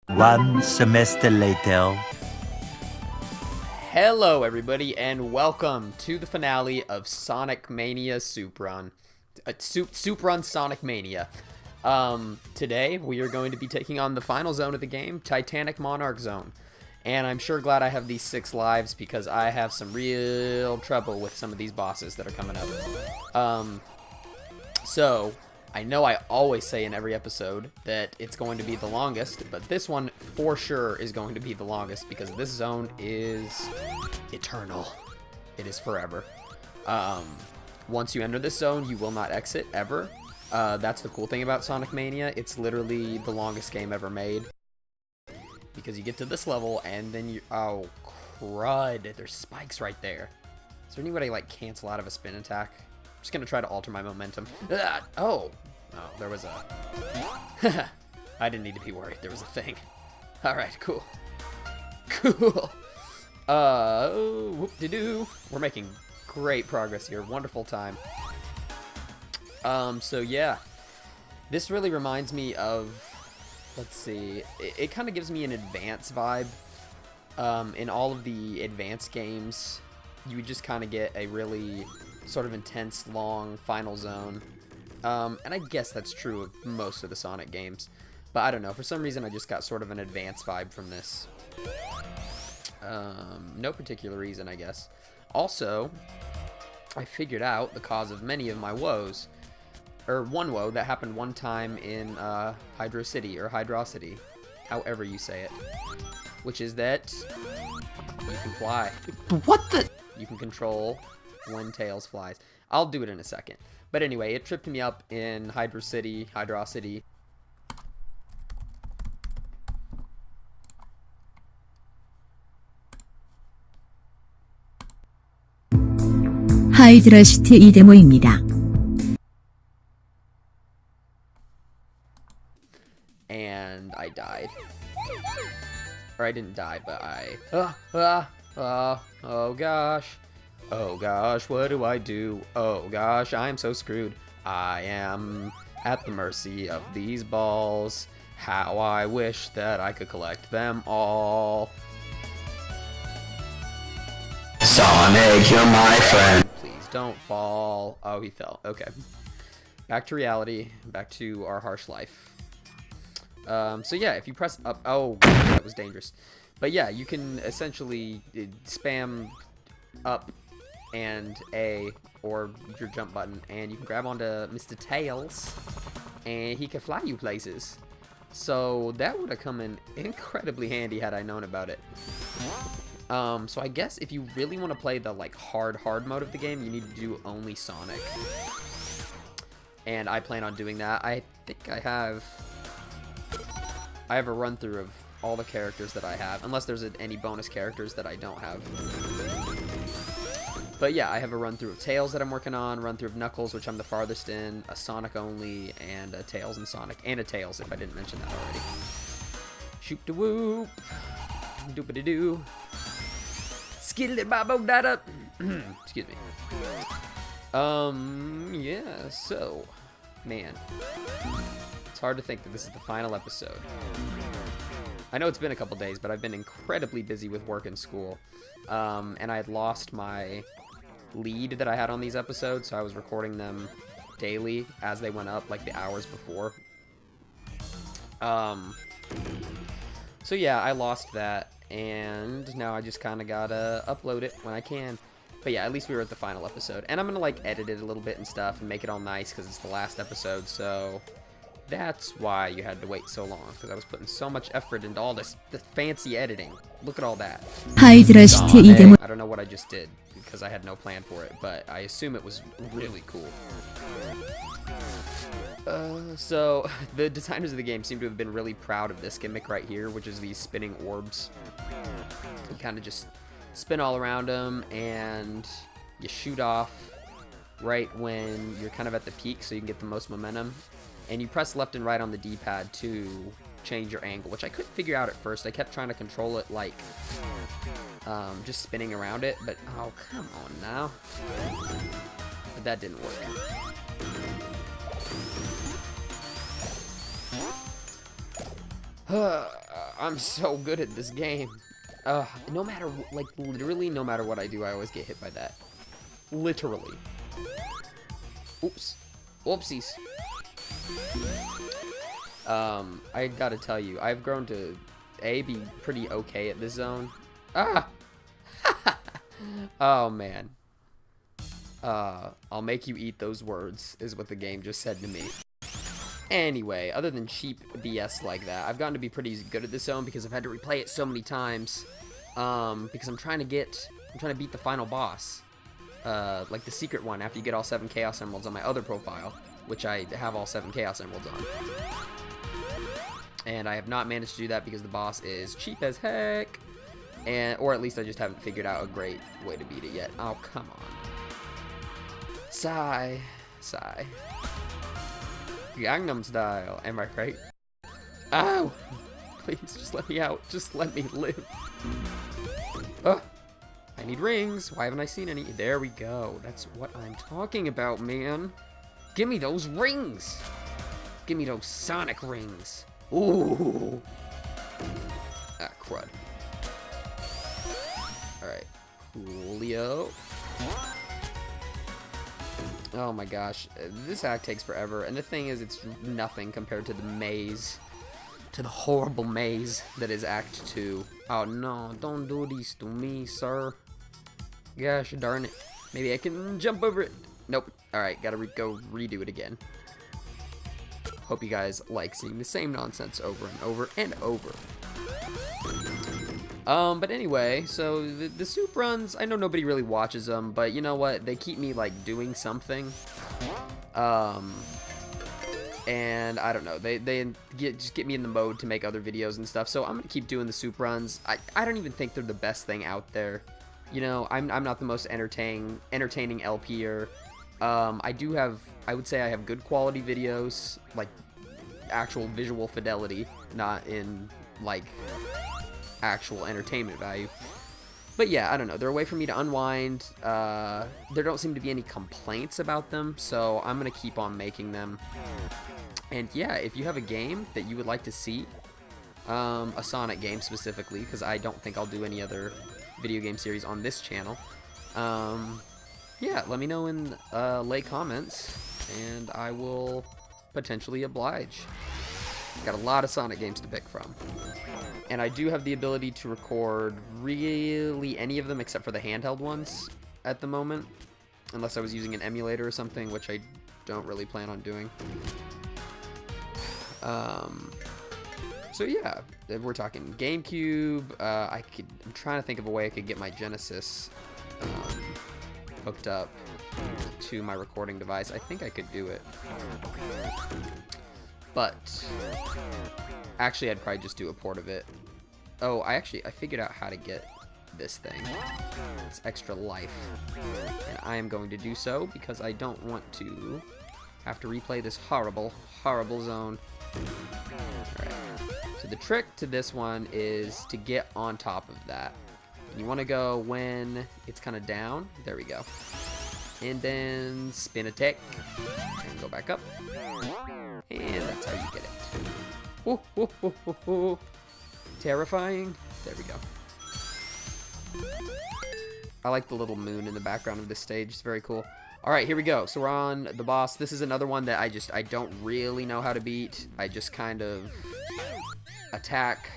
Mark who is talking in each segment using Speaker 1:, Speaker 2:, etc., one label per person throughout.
Speaker 1: One semester later.
Speaker 2: Hello everybody and welcome to the finale of Sonic Mania Supe Run. Supe Run Sonic Mania. Today we are going to be taking on the final zone of the game, Titanic Monarch Zone. And I'm sure glad I have these 6 lives because I have some real trouble with some of these bosses that are coming up. So I know I always say in every episode that it's going to be the longest, but this one for sure is going to be the longest because this zone is eternal. It is forever. Once you enter this zone, you will not exit ever. That's the cool thing about Sonic Mania. It's literally the longest game ever made. Because you get to this level and then you... Oh, crud. There's spikes right there. Is there any way to, like, cancel out of a spin attack? I'm just going to try to alter my momentum. Oh, there was a... I didn't need to be worried. There was a thing. Alright, cool. Cool. Whoop-de-doo. We're making great progress here. Wonderful time. So yeah. This really reminds me of... Let's see. It kind of gives me an advance vibe. In all of the advanced games, you just kind of get a really sort of intense, long final zone. And I guess that's true of most of the Sonic games. But I don't know. For some reason, I just got sort of an advance vibe from this. No particular reason, I guess. Also, I figured out the cause of many of my woes. Or one woe that happened one time in Hydro City, or Hydrocity, however you say it. Which is that you can fly.
Speaker 3: What the?
Speaker 2: You can control when Tails flies. I'll do it in a second. But anyway, it tripped me up in Hydrocity.
Speaker 4: 하이드라시티 이 데모입니다.
Speaker 2: And I died. Or I didn't die, but I... oh gosh. Oh gosh, what do I do? Oh gosh, I'm so screwed. I am at the mercy of these balls. How I wish that I could collect them all.
Speaker 3: Sonic, you're my friend.
Speaker 2: Please don't fall. Oh, he fell. Okay. Back to reality. Back to our harsh life. So yeah, if you press up... Oh, that was dangerous. But yeah, you can essentially spam up and A or your jump button, and you can grab onto Mr. Tails, and he can fly you places. So that would have come in incredibly handy had I known about it. So I guess if you really want to play the like hard mode of the game, you need to do only Sonic. And I plan on doing that. I think I have a run through of all the characters that I have, unless there's any bonus characters that I don't have. But yeah, I have a run through of Tails that I'm working on, run through of Knuckles, which I'm the farthest in, a Sonic only, and a Tails and Sonic, and a Tails if I didn't mention that already. Shoop de whoop, doopity doo, skiddly babo dada. Excuse me. Yeah. So, man, it's hard to think that this is the final episode. I know it's been a couple days, but I've been incredibly busy with work and school. And I had lost my lead that I had on these episodes, so I was recording them daily as they went up, like the hours before. So yeah, I lost that, and now I just kind of gotta upload it when I can. But yeah, at least we were at the final episode. And I'm gonna like edit it a little bit and stuff and make it all nice because it's the last episode, so... That's why you had to wait so long, because I was putting so much effort into all this fancy editing. Look at all that.
Speaker 4: 하이드라시티 이 데모.
Speaker 2: I don't know what I just did, because I had no plan for it, but I assume it was really cool. So, the designers of the game seem to have been really proud of this gimmick right here, which is these spinning orbs. You kind of just spin all around them, and you shoot off right when you're kind of at the peak, so you can get the most momentum. And you press left and right on the D-pad to change your angle, which I couldn't figure out at first. I kept trying to control it like just spinning around it, but oh, come on now. But that didn't work. I'm so good at this game. No matter, like, literally no matter what I do, I always get hit by that. Literally. Oops. Whoopsies. I gotta tell you, I've grown to, be pretty okay at this zone. Ah! Oh, man. I'll make you eat those words, is what the game just said to me. Anyway, other than cheap BS like that, I've gotten to be pretty good at this zone because I've had to replay it so many times. Because I'm trying to beat the final boss. Like the secret one after you get all 7 Chaos Emeralds on my other profile, which I have all 7 Chaos Emeralds on. And I have not managed to do that because the boss is cheap as heck. Or at least I just haven't figured out a great way to beat it yet. Oh, come on. Sigh. Sigh. Gangnam Style, am I right? Ow! Please, just let me out. Just let me live. Ugh. I need rings. Why haven't I seen any? There we go. That's what I'm talking about, man. Give me those rings. Give me those Sonic rings. Ooh. Ah, crud. Alright. Coolio. Oh my gosh. This act takes forever. And the thing is, it's nothing compared to the maze. To the horrible maze that is Act 2. Oh no, don't do this to me, sir. Gosh darn it. Maybe I can jump over it. Nope. Alright, gotta go redo it again. Hope you guys like seeing the same nonsense over and over and over. But anyway, so the Supe runs, I know nobody really watches them, but you know what? They keep me, like, doing something. And I don't know, they just get me in the mode to make other videos and stuff, so I'm gonna keep doing the Supe runs. I don't even think they're the best thing out there. You know, I'm not the most entertaining LPer. I would say I have good quality videos, like actual visual fidelity, not in like actual entertainment value. But yeah, I don't know, they're a way for me to unwind. There don't seem to be any complaints about them, so I'm gonna keep on making them. And yeah, if you have a game that you would like to see, a Sonic game specifically, because I don't think I'll do any other video game series on this channel, yeah, let me know in late comments, and I will potentially oblige. Got a lot of Sonic games to pick from. And I do have the ability to record really any of them except for the handheld ones at the moment, unless I was using an emulator or something, which I don't really plan on doing. So yeah, we're talking GameCube. I'm trying to think of a way I could get my Genesis hooked up to my recording device. I think I could do it, but actually I'd probably just do a port of it. Oh, I figured out how to get this thing. It's extra life, and I am going to do so because I don't want to have to replay this horrible, horrible zone. Alright, so the trick to this one is to get on top of that. And you want to go when it's kind of down. There we go. And then spin attack and go back up. And that's how you get it. Ooh, ooh, ooh, ooh, ooh. Terrifying. There we go. I like the little moon in the background of this stage. It's very cool. Alright, here we go. So we're on the boss. This is another one that I don't really know how to beat. I just kind of attack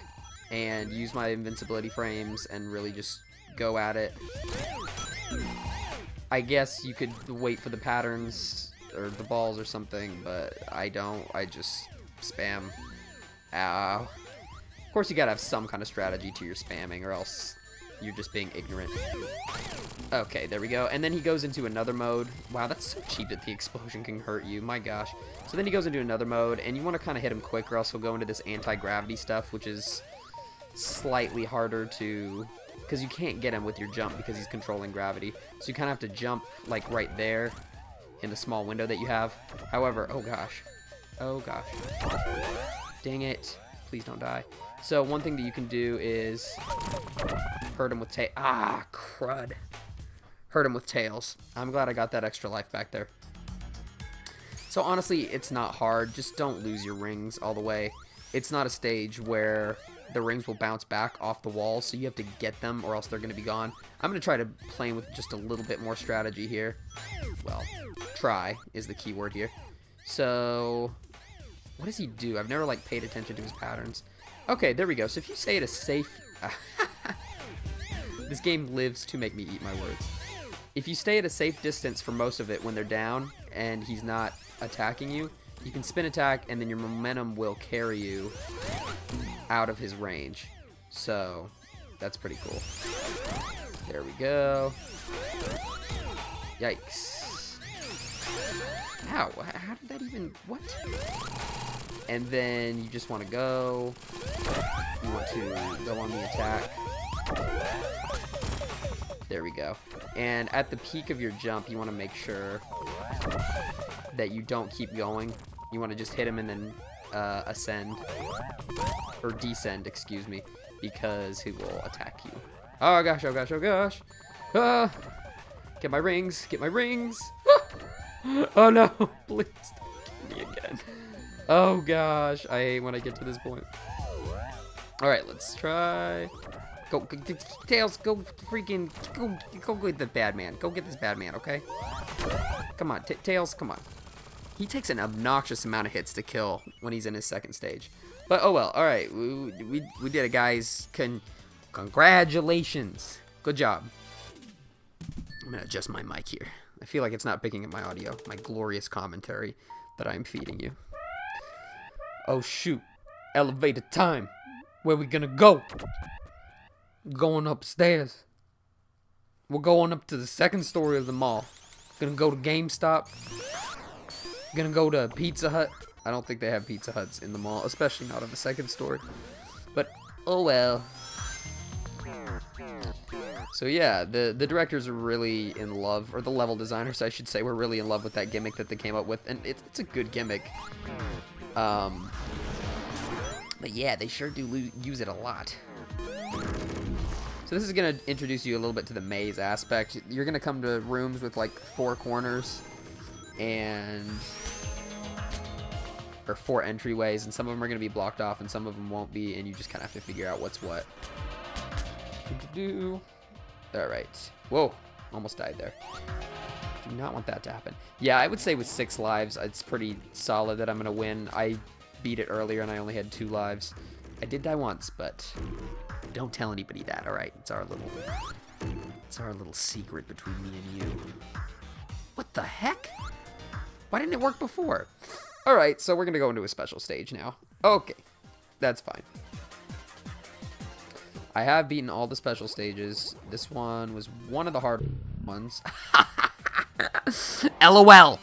Speaker 2: and use my invincibility frames and really just go at it. I guess you could wait for the patterns or the balls or something, but I don't. I just spam. Ow. Of course you gotta have some kind of strategy to your spamming, or else you're just being ignorant. Okay, there we go. And then he goes into another mode. Wow, that's so cheap that the explosion can hurt you. My gosh. So then he goes into another mode, and you want to kind of hit him quick, or else he'll go into this anti-gravity stuff, which is slightly harder to... because you can't get him with your jump because he's controlling gravity. So you kind of have to jump, like, right there in the small window that you have. However, oh gosh. Oh gosh. Dang it. Please don't die. So one thing that you can do is hurt him with crud. Hurt him with tails. I'm glad I got that extra life back there. So honestly, it's not hard. Just don't lose your rings all the way. It's not a stage where the rings will bounce back off the wall, so you have to get them or else they're going to be gone. I'm going to try to play with just a little bit more strategy here. Well, try is the key word here. So, what does he do? I've never, like, paid attention to his patterns. Okay, there we go. So if you stay at a safe... This game lives to make me eat my words. If you stay at a safe distance for most of it when they're down and he's not attacking you, you can spin attack and then your momentum will carry you out of his range. So, that's pretty cool. There we go. Yikes. Ow, how did that even... What? And then you just want to go. You want to go on the attack. There we go. And at the peak of your jump, you want to make sure that you don't keep going. You want to just hit him and then ascend. Or descend, excuse me. Because he will attack you. Oh gosh, oh gosh, oh gosh. Get my rings, get my rings. Oh no, please don't kill me again. Oh gosh, I hate when I get to this point. Alright, let's try. Go, Tails, go freaking, go get the bad man. Go get this bad man, okay? Come on, Tails, come on. He takes an obnoxious amount of hits to kill when he's in his second stage. But, oh well, alright, we did it, guys. Congratulations. Good job. I'm gonna adjust my mic here. I feel like it's not picking up my audio, my glorious commentary that I'm feeding you. Oh shoot, elevator time. Where we gonna go? Going upstairs. We're going up to the second story of the mall. Gonna go to GameStop. Gonna go to Pizza Hut. I don't think they have Pizza Huts in the mall, especially not on the second story. But, oh well. So yeah, the directors are really in love, or the level designers, I should say, were really in love with that gimmick that they came up with. And it's a good gimmick. But yeah, they sure do use it a lot. So this is going to introduce you a little bit to the maze aspect. You're going to come to rooms with like 4 corners or 4 entryways, and some of them are going to be blocked off and some of them won't be, and you just kind of have to figure out what's what. Alright. Whoa, almost died there. Do not want that to happen. Yeah, I would say with 6 lives, it's pretty solid that I'm going to win. I beat it earlier and I only had 2 lives. I did die once, but don't tell anybody that, alright? It's our little secret between me and you. What the heck? Why didn't it work before? Alright, so we're gonna go into a special stage now. Okay, that's fine. I have beaten all the special stages. This one was one of the hard ones. LOL!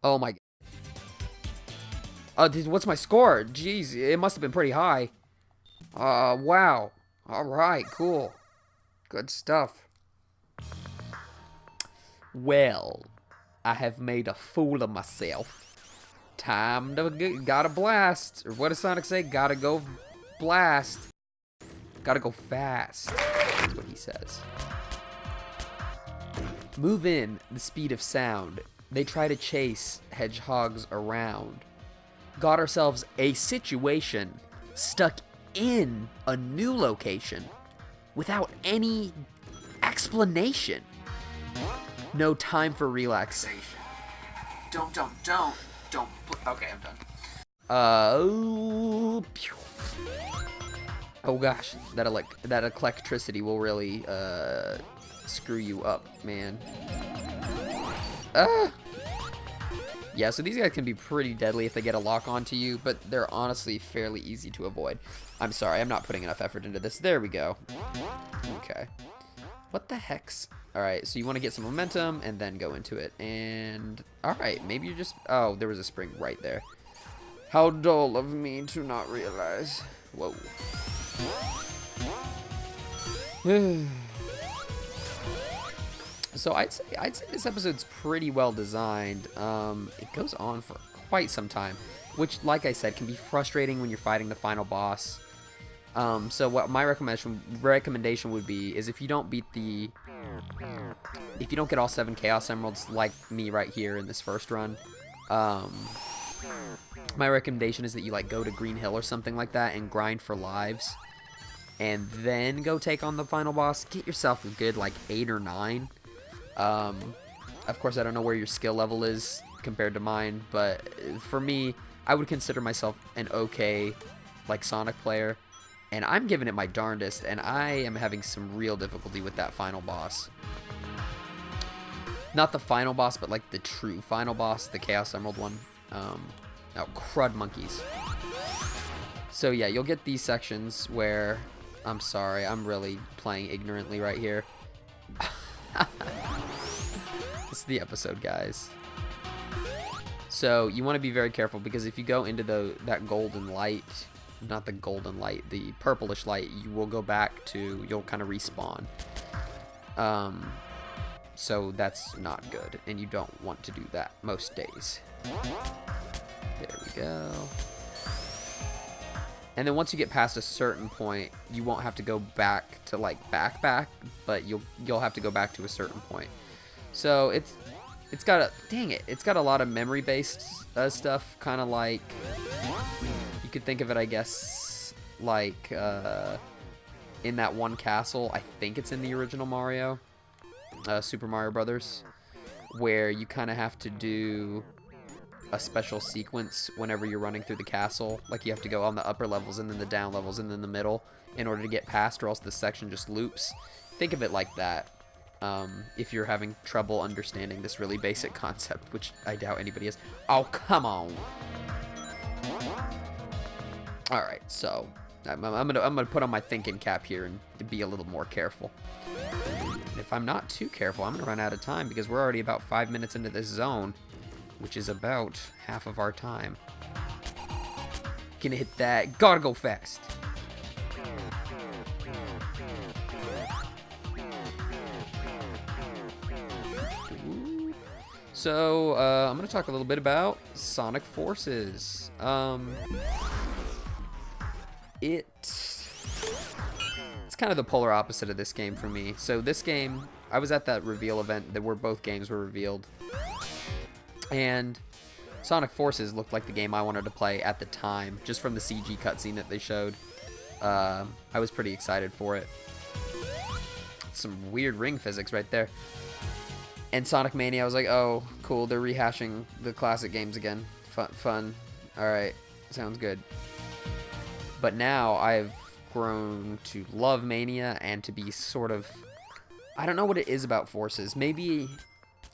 Speaker 2: Oh my god. Oh, what's my score? Jeez, it must have been pretty high. Wow. Alright, cool. Good stuff. Well, I have made a fool of myself. Time to gotta blast. Or what does Sonic say? Gotta go blast. Gotta go fast. That's what he says. Move in the speed of sound. They try to chase hedgehogs around. Got ourselves a situation stuck in a new location without any explanation. No time for relaxation. Don't. Okay, I'm done. Oh gosh, that electricity will really screw you up, man. Yeah, so these guys can be pretty deadly if they get a lock onto you, but they're honestly fairly easy to avoid. I'm sorry, I'm not putting enough effort into this. There we go. Okay. What the heck's... Alright, so you want to get some momentum and then go into it. And... Alright, maybe you're just... Oh, there was a spring right there. How dull of me to not realize. Whoa. So I'd say this episode's pretty well designed. It goes on for quite some time, which, like I said, can be frustrating when you're fighting the final boss. So what my recommendation would be is if you don't get all 7 Chaos Emeralds like me right here in this first run, my recommendation is that you like go to Green Hill or something like that and grind for lives, and then go take on the final boss. Get yourself a good like 8 or 9. Of course, I don't know where your skill level is compared to mine, but for me, I would consider myself an okay like Sonic player, and I'm giving it my darndest, and I am having some real difficulty with that final boss. Not the final boss, but like the true final boss, the Chaos Emerald one. Oh, crud monkeys. So yeah, you'll get these sections where, I'm sorry, I'm really playing ignorantly right here. This is the episode, guys. So you want to be very careful, because if you go into that golden light, not the golden light, the purplish light, you will go back to, you'll kind of respawn. So that's not good, and you don't want to do that most days. There we go. And then once you get past a certain point, you won't have to go back to like back, but you'll have to go back to a certain point. So it's got a, dang it, it's got a lot of memory based stuff, kind of like, you could think of it, I guess, like in that one castle, I think it's in the original Mario, Super Mario Brothers, where you kind of have to do a special sequence whenever you're running through the castle. Like you have to go on the upper levels and then the down levels and then the middle in order to get past, or else the section just loops. Think of it like that. If you're having trouble understanding this really basic concept, which I doubt anybody is. Oh, come on. All right, so I'm gonna put on my thinking cap here and be a little more careful. If I'm not too careful, I'm gonna run out of time, because we're already about 5 minutes into this zone, which is about half of our time. Gonna hit that. Gotta go fast. So, I'm going to talk a little bit about Sonic Forces. It's kind of the polar opposite of this game for me. So this game, I was at that reveal event where both games were revealed. And Sonic Forces looked like the game I wanted to play at the time, just from the CG cutscene that they showed. I was pretty excited for it. Some weird ring physics right there. And Sonic Mania, I was like, oh, cool, they're rehashing the classic games again. Fun. Alright, sounds good. But now I've grown to love Mania and to be sort of, I don't know what it is about Forces. Maybe,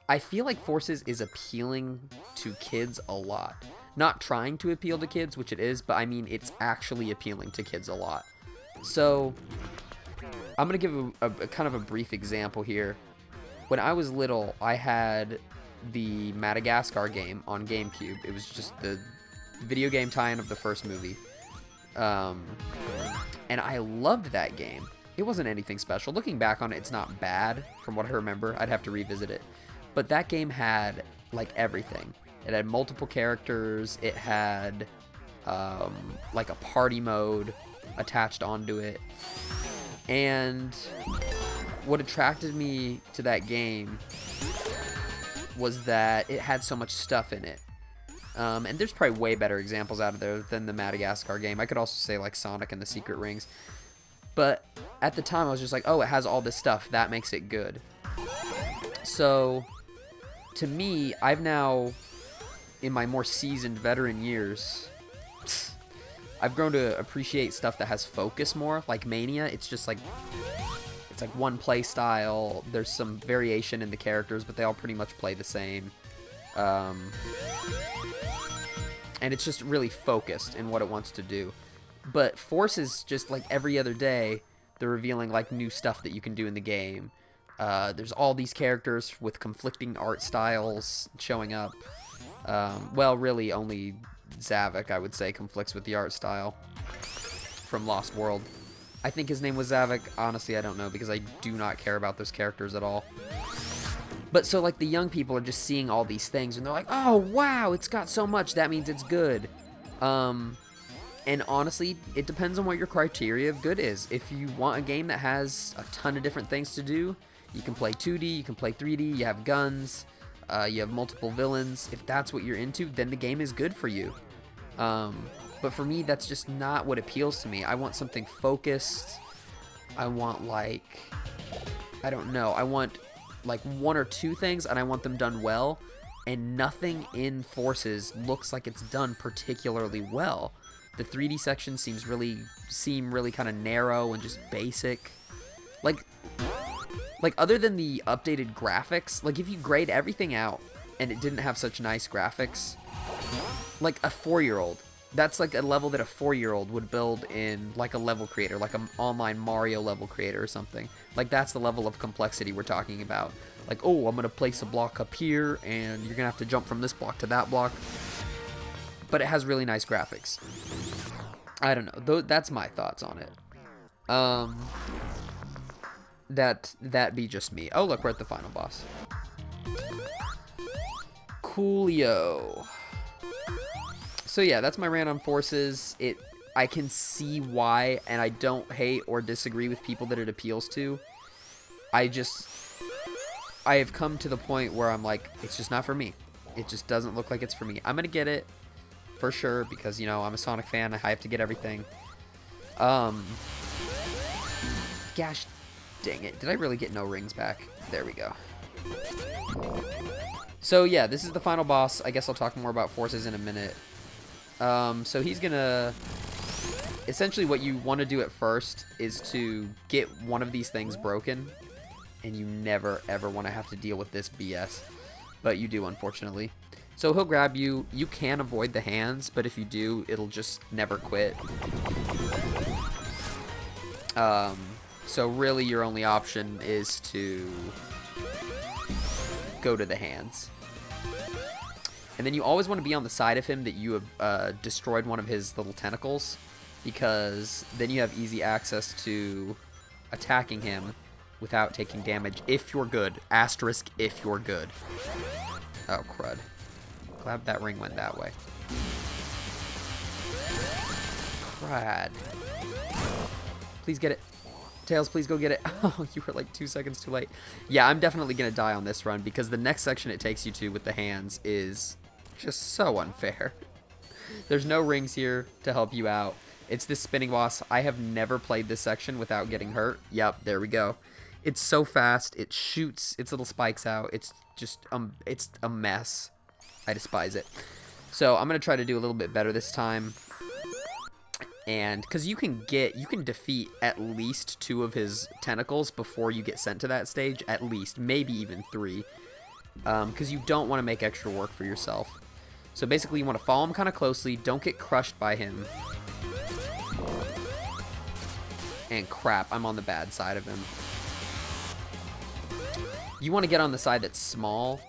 Speaker 2: I feel like Forces is appealing to kids a lot. Not trying to appeal to kids, which it is, but I mean, it's actually appealing to kids a lot. So, I'm going to give a kind of a brief example here. When I was little, I had the Madagascar game on GameCube. It was just the video game tie-in of the first movie. And I loved that game. It wasn't anything special. Looking back on it, it's not bad from what I remember. I'd have to revisit it. But that game had, like, everything. It had multiple characters. It had, like, a party mode attached onto it. And what attracted me to that game was that it had so much stuff in it. And there's probably way better examples out of there than the Madagascar game. I could also say like Sonic and the Secret Rings. But at the time I was just like, oh, it has all this stuff. That makes it good. So to me, I've now, in my more seasoned veteran years, I've grown to appreciate stuff that has focus more. Like Mania, it's just like, it's like one play style. There's some variation in the characters, but they all pretty much play the same. And it's just really focused in what it wants to do. But Forces, just like every other day, they're revealing like new stuff that you can do in the game. There's all these characters with conflicting art styles showing up. Well, really only Zavok, I would say, conflicts with the art style from Lost World. I think his name was Zavok. Honestly, I don't know, because I do not care about those characters at all. But so, like, the young people are just seeing all these things, and they're like, oh, wow, it's got so much. That means it's good. And honestly, it depends on what your criteria of good is. If you want a game that has a ton of different things to do, you can play 2D, you can play 3D, you have guns. You have multiple villains. If that's what you're into, then the game is good for you. But for me, that's just not what appeals to me. I want something focused. I want, like, I don't know. I want, like, 1 or 2 things, and I want them done well. And nothing in Forces looks like it's done particularly well. The 3D sections seem really kind of narrow and just basic. Like, other than the updated graphics, like, if you grade everything out and it didn't have such nice graphics, like a 4-year-old, that's like a level that a 4-year-old would build in, like, a level creator, like an online Mario level creator or something. Like, that's the level of complexity we're talking about. Like, oh, I'm going to place a block up here, and you're going to have to jump from this block to that block. But it has really nice graphics. I don't know. That's my thoughts on it. That be just me. Oh, look, we're at the final boss. Coolio. So yeah, that's my rant on Forces. I can see why, and I don't hate or disagree with people that it appeals to. I have come to the point where I'm like, it's just not for me. It just doesn't look like it's for me. I'm gonna get it for sure because, you know, I'm a Sonic fan. I have to get everything. Gosh dang it. Did I really get no rings back? There we go. So yeah, this is the final boss. I guess I'll talk more about Forces in a minute. So he's gonna... Essentially what you want to do at first is to get one of these things broken. And you never, ever want to have to deal with this BS. But you do, unfortunately. So he'll grab you. You can avoid the hands, but if you do, it'll just never quit. So really your only option is to go to the hands. And then you always want to be on the side of him that you have destroyed one of his little tentacles, because then you have easy access to attacking him without taking damage if you're good. Asterisk if you're good. Oh, crud. Glad that ring went that way. Crud. Please get it. Tails, please go get it. Oh, you were like 2 seconds too late. Yeah, I'm definitely going to die on this run because the next section it takes you to with the hands is just so unfair. There's no rings here to help you out. It's this spinning boss. I have never played this section without getting hurt. Yep, there we go. It's so fast. It shoots its little spikes out. It's just, it's a mess. I despise it. So I'm going to try to do a little bit better this time. And because you can defeat at least 2 of his tentacles before you get sent to that stage. At least, maybe even 3. Because you don't want to make extra work for yourself. So basically you want to follow him kind of closely. Don't get crushed by him. And crap, I'm on the bad side of him. You want to get on the side that's small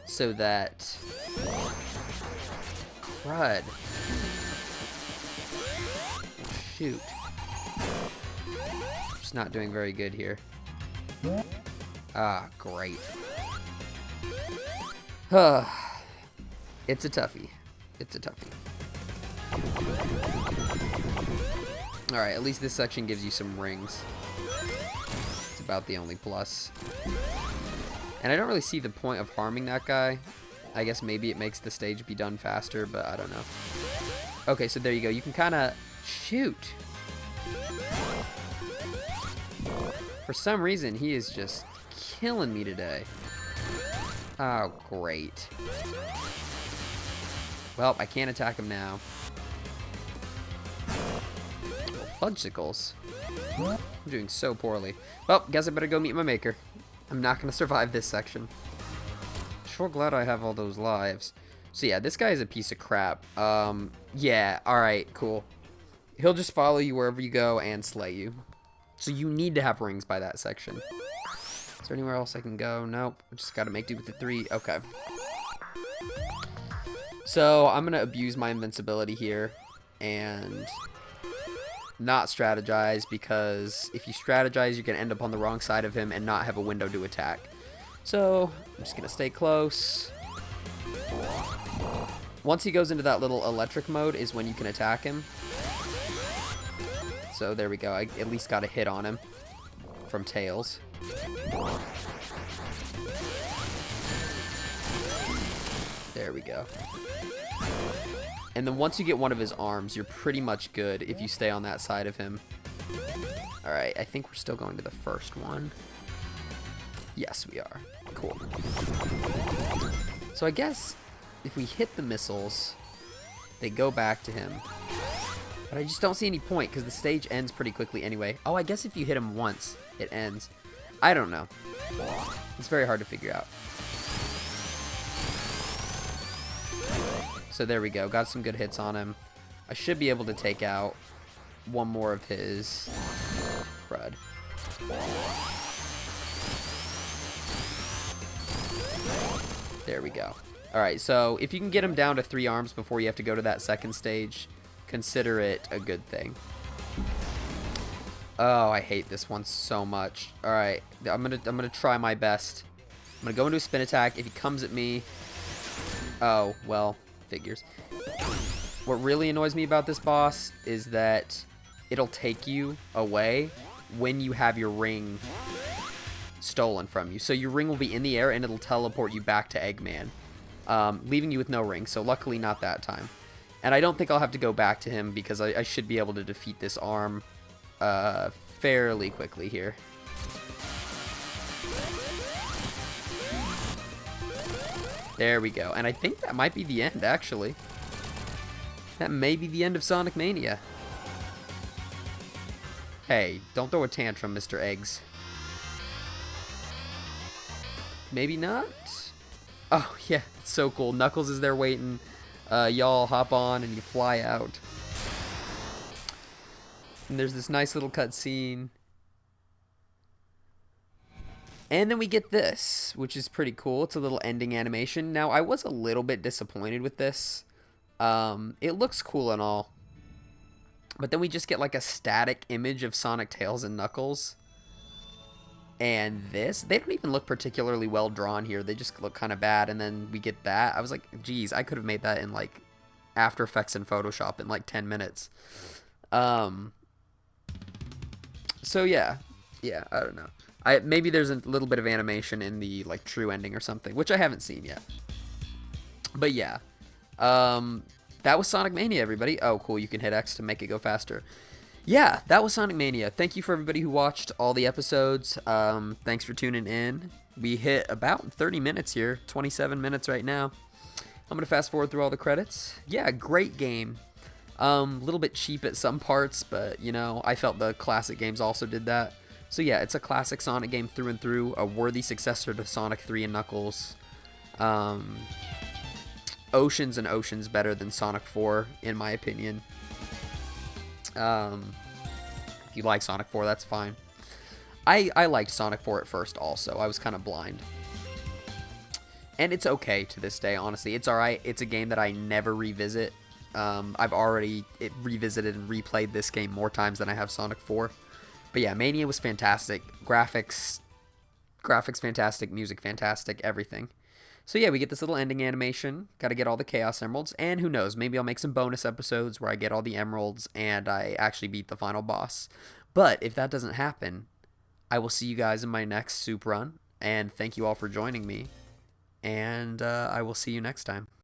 Speaker 2: so that... Crud. Shoot. Just not doing very good here. Ah, great. It's a toughie. It's a toughie. Alright, at least this section gives you some rings. It's about the only plus. And I don't really see the point of harming that guy. I guess maybe it makes the stage be done faster, but I don't know. Okay, so there you go. You can kind of shoot. For some reason, he is just killing me today. Oh, great. Well, I can't attack him now. Fudgesicles. I'm doing so poorly. Well, guess I better go meet my maker. I'm not going to survive this section. Sure glad I have all those lives. So yeah, this guy is a piece of crap. Yeah, alright, cool. He'll just follow you wherever you go and slay you. So you need to have rings by that section. Is there anywhere else I can go? Nope. I just got to make do with the 3. Okay. So I'm going to abuse my invincibility here and not strategize, because if you strategize, you can end up on the wrong side of him and not have a window to attack. So I'm just going to stay close. Once he goes into that little electric mode is when you can attack him. So there we go. I at least got a hit on him from Tails. There we go. And then once you get one of his arms, you're pretty much good if you stay on that side of him. Alright, I think we're still going to the first one. Yes, we are. Cool. So I guess if we hit the missiles, they go back to him. But I just don't see any point because the stage ends pretty quickly anyway. Oh, I guess if you hit him once, it ends. I don't know. It's very hard to figure out. So there we go. Got some good hits on him. I should be able to take out one more of his crud. There we go. Alright, so if you can get him down to 3 arms before you have to go to that second stage, consider it a good thing. Oh, I hate this one so much. Alright, I'm gonna try my best. I'm gonna go into a spin attack. If he comes at me... Oh, well, figures. What really annoys me about this boss is that it'll take you away when you have your ring stolen from you. So your ring will be in the air and it'll teleport you back to Eggman, leaving you with no ring. So luckily not that time. And I don't think I'll have to go back to him because I should be able to defeat this arm fairly quickly here. There we go. And I think that might be the end, actually. That may be the end of Sonic Mania. Hey, don't throw a tantrum, Mr. Eggs. Maybe not? Oh, yeah, it's so cool. Knuckles is there waiting. Y'all hop on and you fly out. And there's this nice little cutscene. And then we get this, which is pretty cool. It's a little ending animation. Now, I was a little bit disappointed with this. It looks cool and all. But then we just get like a static image of Sonic, Tails, and Knuckles. And this, they don't even look particularly well drawn here. They just look kind of bad. And then we get that. I was like, geez, I could have made that in like After Effects and Photoshop in like 10 minutes. So yeah, I don't know. Maybe there's a little bit of animation in the like true ending or something, which I haven't seen yet. But yeah, that was Sonic Mania, everybody. Oh, cool, you can hit X to make it go faster. Yeah, that was Sonic Mania. Thank you for everybody who watched all the episodes. Thanks for tuning in. We hit about 30 minutes here, 27 minutes right now. I'm gonna fast forward through all the credits. Yeah, great game. A little bit cheap at some parts, but you know, I felt the classic games also did that. So yeah, it's a classic Sonic game through and through, a worthy successor to Sonic 3 and Knuckles. Oceans and oceans better than Sonic 4, in my opinion. If you like Sonic 4, that's fine. I liked Sonic 4 at first also. I was kind of blind. And it's okay to this day, honestly. It's alright. It's a game that I never revisit. I've already revisited and replayed this game more times than I have Sonic 4. But yeah, Mania was fantastic. Graphics fantastic, music fantastic, everything. So yeah, we get this little ending animation. Got to get all the Chaos Emeralds. And who knows, maybe I'll make some bonus episodes where I get all the emeralds and I actually beat the final boss. But if that doesn't happen, I will see you guys in my next Supe run. And thank you all for joining me. And I will see you next time.